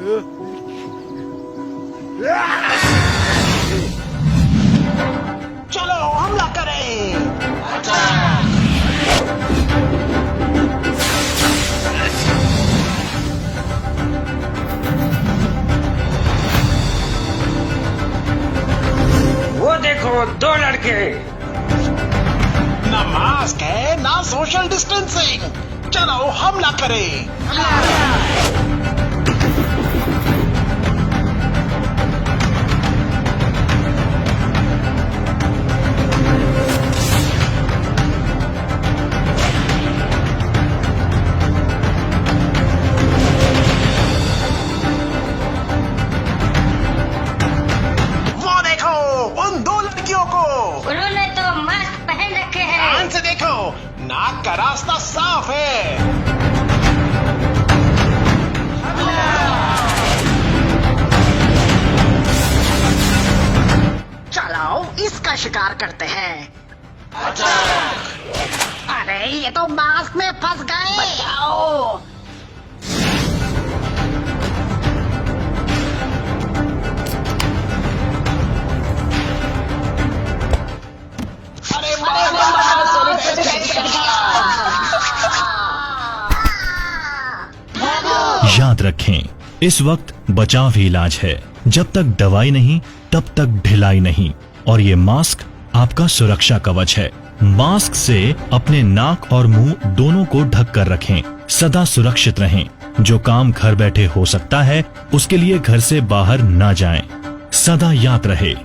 चलो हमला करें। वो देखो, 2 लड़के। ना मास्क है ना सोशल डिस्टेंसिंग। चलो हमला करें। वो देखो उन 2 लड़कियों को। उन्होंने तो मास्क पहन रखे हैं। ध्यान से देखो, नाक का रास्ता साफ है। चलो इसका शिकार करते हैं। अरे ये तो मास्क में फंस गए। बचाओ। अरे याद रखें, इस वक्त बचाव ही इलाज है। जब तक दवाई नहीं तब तक ढिलाई नहीं। और ये मास्क आपका सुरक्षा कवच है। मास्क से अपने नाक और मुंह दोनों को ढक कर रखें। सदा सुरक्षित रहें। जो काम घर बैठे हो सकता है, उसके लिए घर से बाहर ना जाएं। सदा याद रहे,